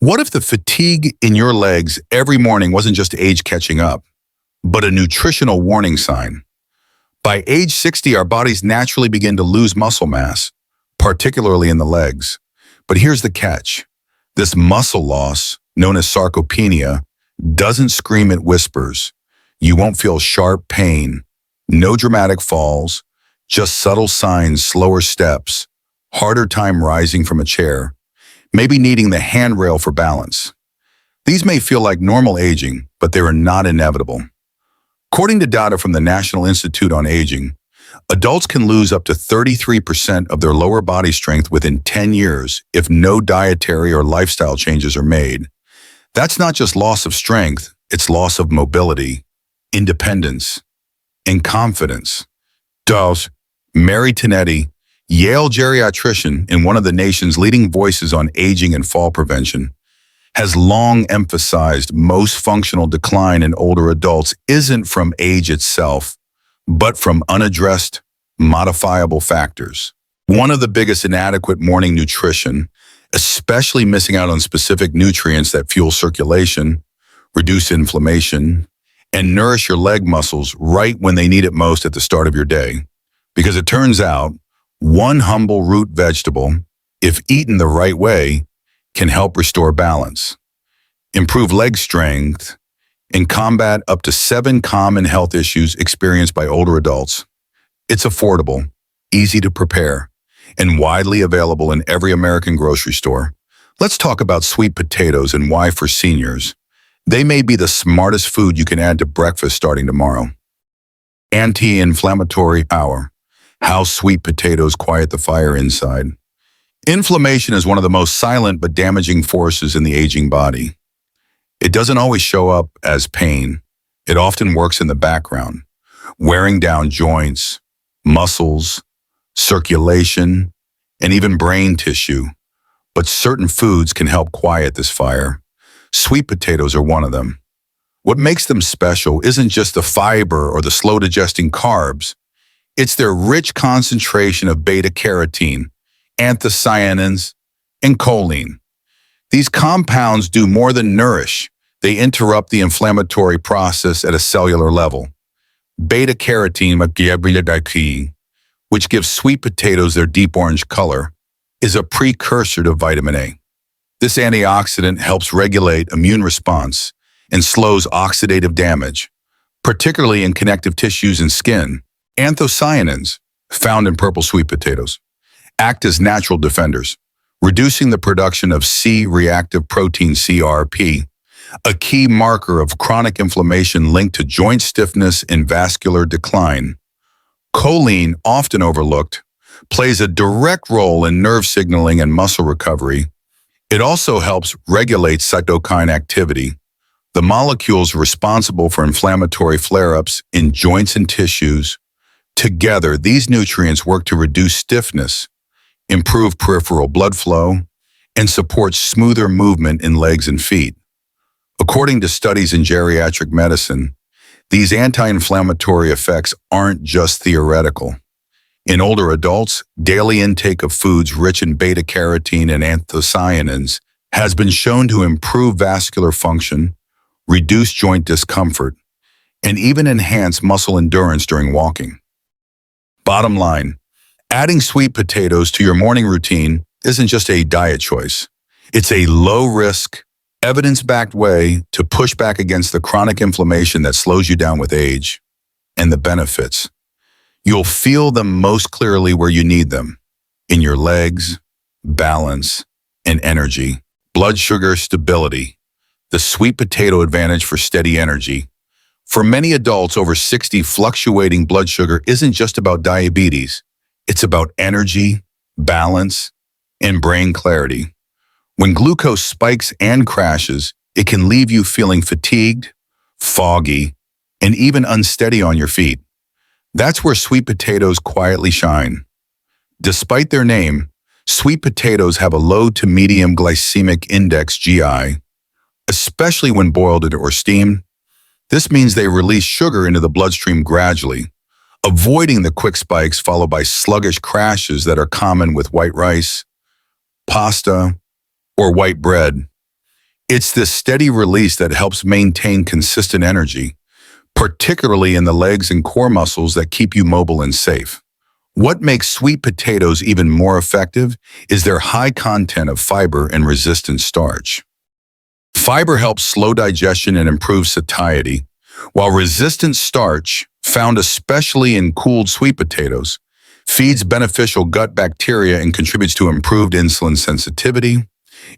What if the fatigue in your legs every morning wasn't just age catching up, but a nutritional warning sign? By age 60, our bodies naturally begin to lose muscle mass, particularly in the legs. But here's the catch. This muscle loss, known as sarcopenia, doesn't scream, it whispers. You won't feel sharp pain, no dramatic falls, just subtle signs, slower steps, harder time rising from a chair, maybe needing the handrail for balance. These may feel like normal aging, but they are not inevitable. According to data from the National Institute on Aging, adults can lose up to 33% of their lower body strength within 10 years if no dietary or lifestyle changes are made. That's not just loss of strength, it's loss of mobility, independence, and confidence. Thus, Mary Tinetti, Yale geriatrician and one of the nation's leading voices on aging and fall prevention, has long emphasized most functional decline in older adults isn't from age itself, but from unaddressed, modifiable factors. One of the biggest inadequate morning nutrition, especially missing out on specific nutrients that fuel circulation, reduce inflammation, and nourish your leg muscles right when they need it most at the start of your day. Because it turns out, one humble root vegetable, if eaten the right way, can help restore balance, improve leg strength, and combat up to 7 common health issues experienced by older adults. It's affordable, easy to prepare, and widely available in every American grocery store. Let's talk about sweet potatoes and why for seniors. They may be the smartest food you can add to breakfast starting tomorrow. Anti-inflammatory power. How sweet potatoes quiet the fire inside. Inflammation is one of the most silent but damaging forces in the aging body. It doesn't always show up as pain. It often works in the background, wearing down joints, muscles, circulation, and even brain tissue. But certain foods can help quiet this fire. Sweet potatoes are one of them. What makes them special isn't just the fiber or the slow-digesting carbs. It's their rich concentration of beta-carotene, anthocyanins, and choline. These compounds do more than nourish. They interrupt the inflammatory process at a cellular level. Beta-carotene, which gives sweet potatoes their deep orange color, is a precursor to vitamin A. This antioxidant helps regulate immune response and slows oxidative damage, particularly in connective tissues and skin. Anthocyanins, found in purple sweet potatoes, act as natural defenders, reducing the production of C-reactive protein CRP, a key marker of chronic inflammation linked to joint stiffness and vascular decline. Choline, often overlooked, plays a direct role in nerve signaling and muscle recovery. It also helps regulate cytokine activity, the molecules responsible for inflammatory flare-ups in joints and tissues. Together, these nutrients work to reduce stiffness, improve peripheral blood flow, and support smoother movement in legs and feet. According to studies in geriatric medicine, these anti-inflammatory effects aren't just theoretical. In older adults, daily intake of foods rich in beta-carotene and anthocyanins has been shown to improve vascular function, reduce joint discomfort, and even enhance muscle endurance during walking. Bottom line, adding sweet potatoes to your morning routine isn't just a diet choice. It's a low-risk, evidence-backed way to push back against the chronic inflammation that slows you down with age. And the benefits. You'll feel them most clearly where you need them, in your legs, balance, and energy. Blood sugar stability, the sweet potato advantage for steady energy. For many adults over 60, fluctuating blood sugar isn't just about diabetes. It's about energy, balance, and brain clarity. When glucose spikes and crashes, it can leave you feeling fatigued, foggy, and even unsteady on your feet. That's where sweet potatoes quietly shine. Despite their name, sweet potatoes have a low to medium glycemic index (GI), especially when boiled or steamed. This means they release sugar into the bloodstream gradually, avoiding the quick spikes followed by sluggish crashes that are common with white rice, pasta, or white bread. It's this steady release that helps maintain consistent energy, particularly in the legs and core muscles that keep you mobile and safe. What makes sweet potatoes even more effective is their high content of fiber and resistant starch. Fiber helps slow digestion and improve satiety, while resistant starch, found especially in cooled sweet potatoes, feeds beneficial gut bacteria and contributes to improved insulin sensitivity.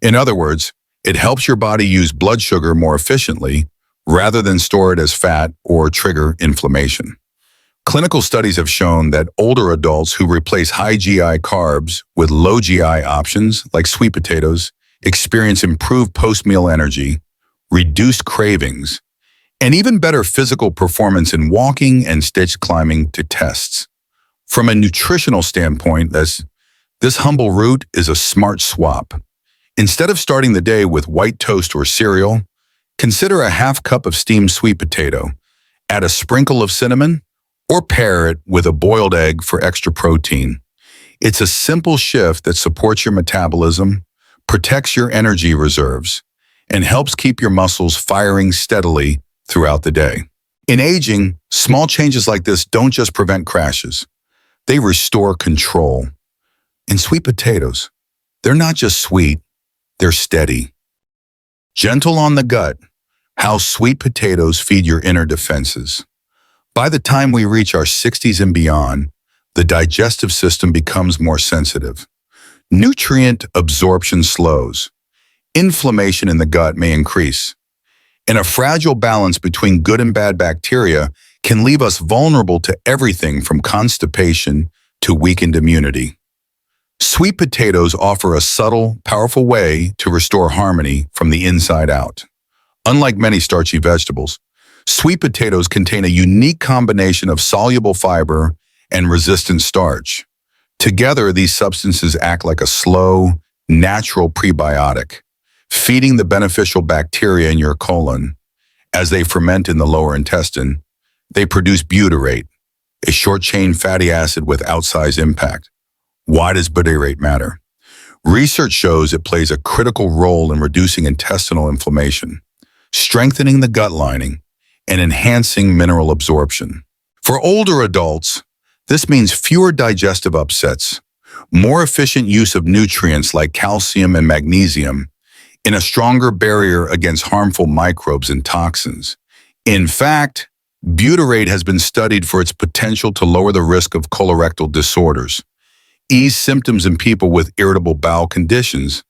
In other words, it helps your body use blood sugar more efficiently rather than store it as fat or trigger inflammation. Clinical studies have shown that older adults who replace high GI carbs with low GI options like sweet potatoes experience improved post-meal energy, reduced cravings, and even better physical performance in walking and stage climbing to tests. From a nutritional standpoint, this humble route is a smart swap. Instead of starting the day with white toast or cereal, consider a half cup of steamed sweet potato, add a sprinkle of cinnamon, or pair it with a boiled egg for extra protein. It's a simple shift that supports your metabolism, protects your energy reserves, and helps keep your muscles firing steadily throughout the day. In aging, small changes like this don't just prevent crashes. They restore control. In sweet potatoes, they're not just sweet, they're steady. Gentle on the gut, how sweet potatoes feed your inner defenses. By the time we reach our 60s and beyond, the digestive system becomes more sensitive. Nutrient absorption slows. Inflammation in the gut may increase. And a fragile balance between good and bad bacteria can leave us vulnerable to everything from constipation to weakened immunity. Sweet potatoes offer a subtle, powerful way to restore harmony from the inside out. Unlike many starchy vegetables, sweet potatoes contain a unique combination of soluble fiber and resistant starch. Together, these substances act like a slow, natural prebiotic, feeding the beneficial bacteria in your colon. As they ferment in the lower intestine, they produce butyrate, a short-chain fatty acid with outsized impact. Why does butyrate matter? Research shows it plays a critical role in reducing intestinal inflammation, strengthening the gut lining, and enhancing mineral absorption. For older adults, this means fewer digestive upsets, more efficient use of nutrients like calcium and magnesium, and a stronger barrier against harmful microbes and toxins. In fact, butyrate has been studied for its potential to lower the risk of colorectal disorders, ease symptoms in people with irritable bowel conditions,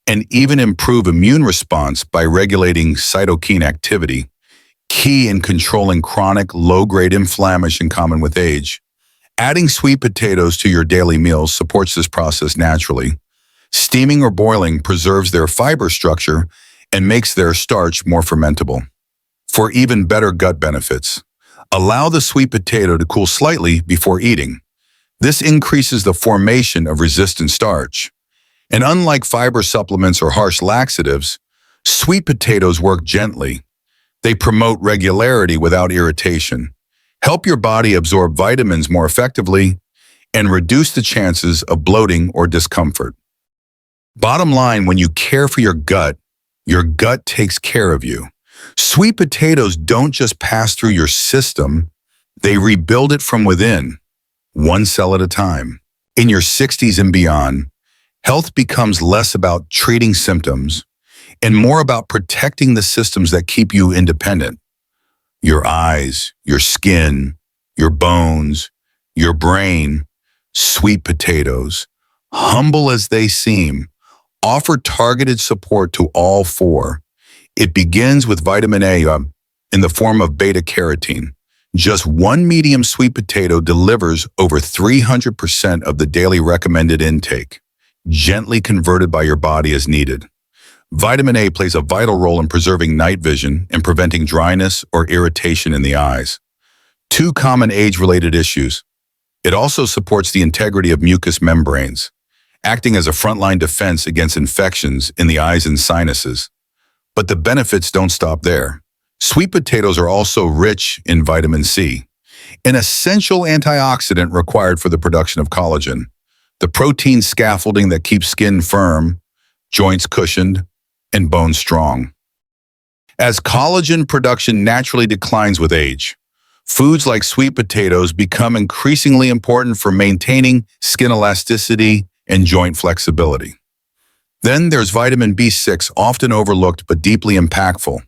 and even improve immune response by regulating cytokine activity, key in controlling chronic low-grade inflammation common with age. Adding sweet potatoes to your daily meals supports this process naturally. Steaming or boiling preserves their fiber structure and makes their starch more fermentable. For even better gut benefits, allow the sweet potato to cool slightly before eating. This increases the formation of resistant starch. And unlike fiber supplements or harsh laxatives, sweet potatoes work gently. They promote regularity without irritation, help your body absorb vitamins more effectively, and reduce the chances of bloating or discomfort. Bottom line, when you care for your gut takes care of you. Sweet potatoes don't just pass through your system, they rebuild it from within, one cell at a time. In your 60s and beyond, health becomes less about treating symptoms and more about protecting the systems that keep you independent. Your eyes, your skin, your bones, your brain. Sweet potatoes, humble as they seem, offer targeted support to all four. It begins with vitamin A in the form of beta-carotene. Just one medium sweet potato delivers over 300% of the daily recommended intake, gently converted by your body as needed. Vitamin A plays a vital role in preserving night vision and preventing dryness or irritation in the eyes, two common age-related issues. It also supports the integrity of mucous membranes, acting as a frontline defense against infections in the eyes and sinuses. But the benefits don't stop there. Sweet potatoes are also rich in vitamin C, an essential antioxidant required for the production of collagen, the protein scaffolding that keeps skin firm, joints cushioned, and bones strong. As collagen production naturally declines with age, foods like sweet potatoes become increasingly important for maintaining skin elasticity and joint flexibility. Then there's vitamin B6, often overlooked but deeply impactful.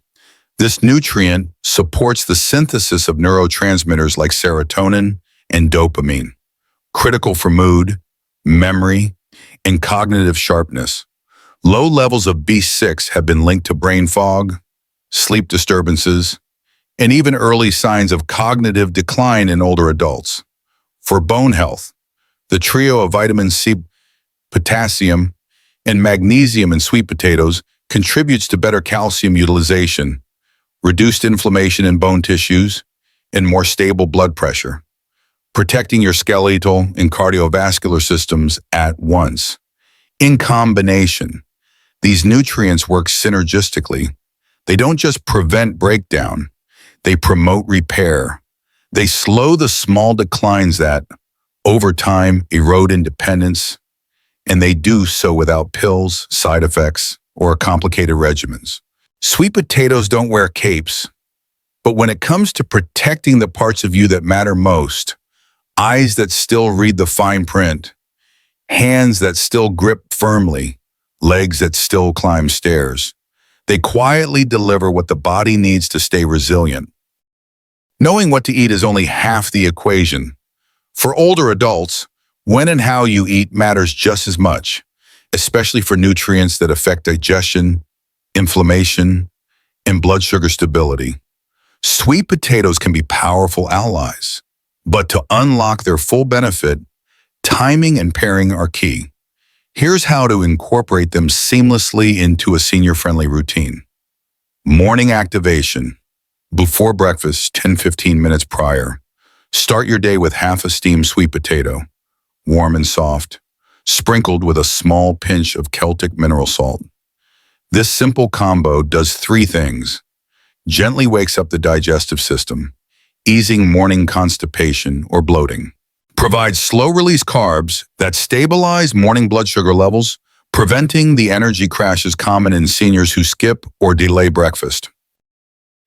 This nutrient supports the synthesis of neurotransmitters like serotonin and dopamine, critical for mood, memory, and cognitive sharpness. Low levels of B6 have been linked to brain fog, sleep disturbances, and even early signs of cognitive decline in older adults. For bone health, the trio of vitamin C, potassium, and magnesium in sweet potatoes contributes to better calcium utilization, reduced inflammation in bone tissues, and more stable blood pressure, protecting your skeletal and cardiovascular systems at once. In combination, these nutrients work synergistically. They don't just prevent breakdown, they promote repair. They slow the small declines that, over time, erode independence, and they do so without pills, side effects, or complicated regimens. Sweet potatoes don't wear capes, but when it comes to protecting the parts of you that matter most, eyes that still read the fine print, hands that still grip firmly, legs that still climb stairs, they quietly deliver what the body needs to stay resilient. Knowing what to eat is only half the equation. For older adults, when and how you eat matters just as much, especially for nutrients that affect digestion, inflammation, and blood sugar stability. Sweet potatoes can be powerful allies, but to unlock their full benefit, timing and pairing are key. Here's how to incorporate them seamlessly into a senior-friendly routine. Morning activation. Before breakfast, 10-15 minutes prior. Start your day with half a steamed sweet potato, warm and soft, sprinkled with a small pinch of Celtic mineral salt. This simple combo does three things. Gently wakes up the digestive system, easing morning constipation or bloating. Provides slow-release carbs that stabilize morning blood sugar levels, preventing the energy crashes common in seniors who skip or delay breakfast.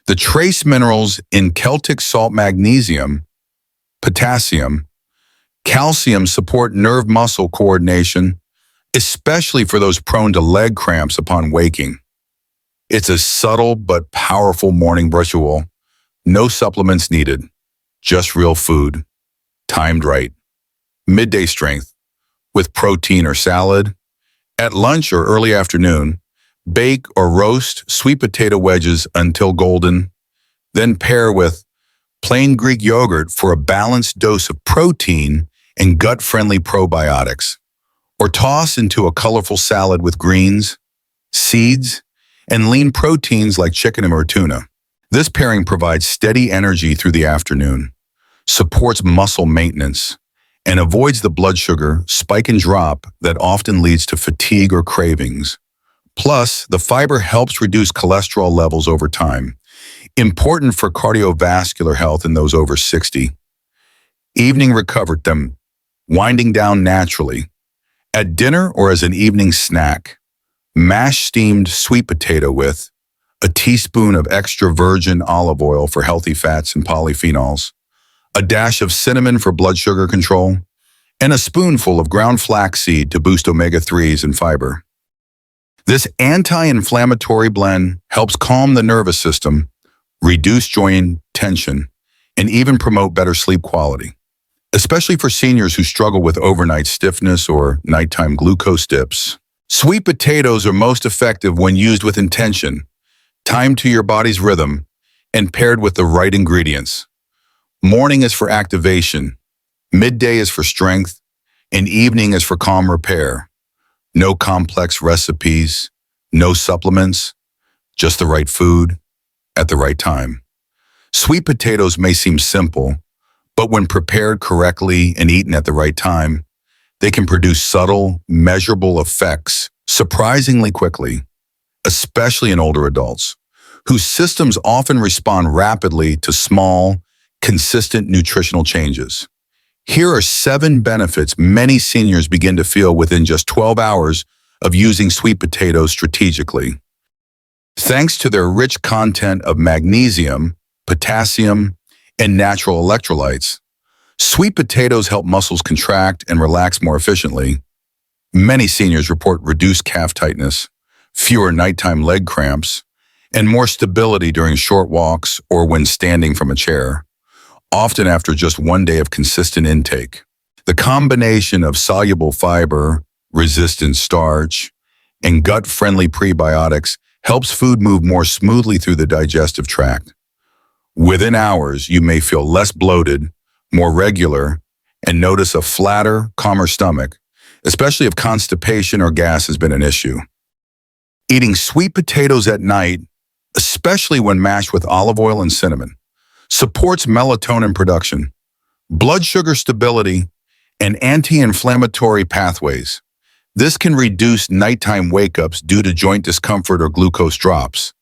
The trace minerals in Celtic salt, magnesium, potassium, calcium support nerve muscle coordination, especially for those prone to leg cramps upon waking. It's a subtle but powerful morning ritual. No supplements needed, just real food, timed right. Midday strength, with protein or salad. At lunch or early afternoon, bake or roast sweet potato wedges until golden, then pair with plain Greek yogurt for a balanced dose of protein and gut-friendly probiotics. Or toss into a colorful salad with greens, seeds, and lean proteins like chicken or tuna. This pairing provides steady energy through the afternoon, supports muscle maintenance, and avoids the blood sugar spike and drop that often leads to fatigue or cravings. Plus, the fiber helps reduce cholesterol levels over time, important for cardiovascular health in those over 60. Evening recovered them, winding down naturally. At dinner or as an evening snack, mash steamed sweet potato with a teaspoon of extra virgin olive oil for healthy fats and polyphenols, a dash of cinnamon for blood sugar control, and a spoonful of ground flaxseed to boost omega-3s and fiber. This anti-inflammatory blend helps calm the nervous system, reduce joint tension, and even promote better sleep quality, especially for seniors who struggle with overnight stiffness or nighttime glucose dips. Sweet potatoes are most effective when used with intention, timed to your body's rhythm, and paired with the right ingredients. Morning is for activation, midday is for strength, and evening is for calm repair. No complex recipes, no supplements, just the right food at the right time. Sweet potatoes may seem simple, but when prepared correctly and eaten at the right time, they can produce subtle, measurable effects surprisingly quickly, especially in older adults, whose systems often respond rapidly to small, consistent nutritional changes. Here are 7 benefits many seniors begin to feel within just 12 hours of using sweet potatoes strategically. Thanks to their rich content of magnesium, potassium, and natural electrolytes, sweet potatoes help muscles contract and relax more efficiently. Many seniors report reduced calf tightness, fewer nighttime leg cramps, and more stability during short walks or when standing from a chair, often after just one day of consistent intake. The combination of soluble fiber, resistant starch, and gut-friendly prebiotics helps food move more smoothly through the digestive tract. Within hours, you may feel less bloated, more regular, and notice a flatter, calmer stomach, especially if constipation or gas has been an issue. Eating sweet potatoes at night, especially when mashed with olive oil and cinnamon, supports melatonin production, blood sugar stability, and anti-inflammatory pathways. This can reduce nighttime wake-ups due to joint discomfort or glucose drops,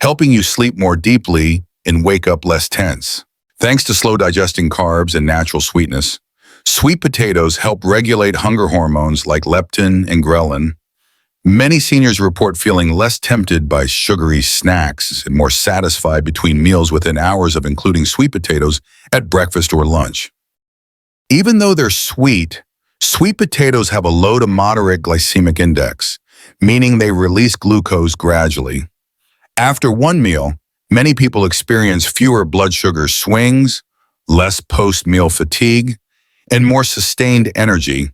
helping you sleep more deeply and wake up less tense. Thanks to slow digesting carbs and natural sweetness, sweet potatoes help regulate hunger hormones like leptin and ghrelin. Many seniors report feeling less tempted by sugary snacks and more satisfied between meals within hours of including sweet potatoes at breakfast or lunch. Even though they're sweet potatoes have a low to moderate glycemic index, meaning they release glucose gradually. After one meal, many people experience fewer blood sugar swings, less post-meal fatigue, and more sustained energy,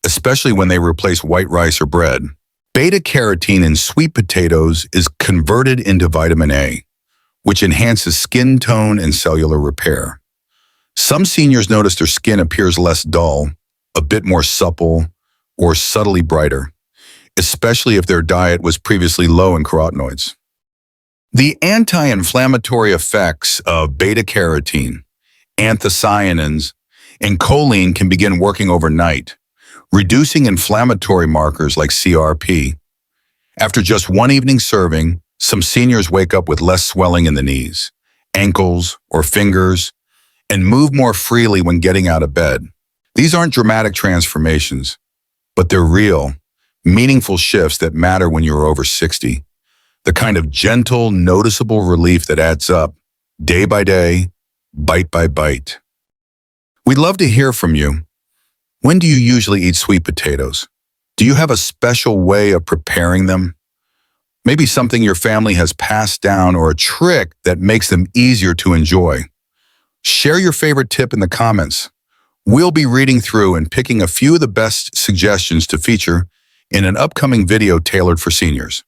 especially when they replace white rice or bread. Beta-carotene in sweet potatoes is converted into vitamin A, which enhances skin tone and cellular repair. Some seniors notice their skin appears less dull, a bit more supple, or subtly brighter, especially if their diet was previously low in carotenoids. The anti-inflammatory effects of beta-carotene, anthocyanins, and choline can begin working overnight, reducing inflammatory markers like CRP. After just one evening serving, some seniors wake up with less swelling in the knees, ankles, or fingers, and move more freely when getting out of bed. These aren't dramatic transformations, but they're real, meaningful shifts that matter when you're over 60. The kind of gentle, noticeable relief that adds up, day by day, bite by bite. We'd love to hear from you. When do you usually eat sweet potatoes? Do you have a special way of preparing them? Maybe something your family has passed down or a trick that makes them easier to enjoy. Share your favorite tip in the comments. We'll be reading through and picking a few of the best suggestions to feature in an upcoming video tailored for seniors.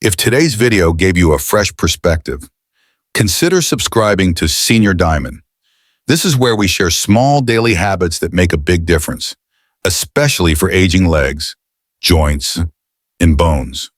If today's video gave you a fresh perspective, consider subscribing to Senior Diamond. This is where we share small daily habits that make a big difference, especially for aging legs, joints, and bones.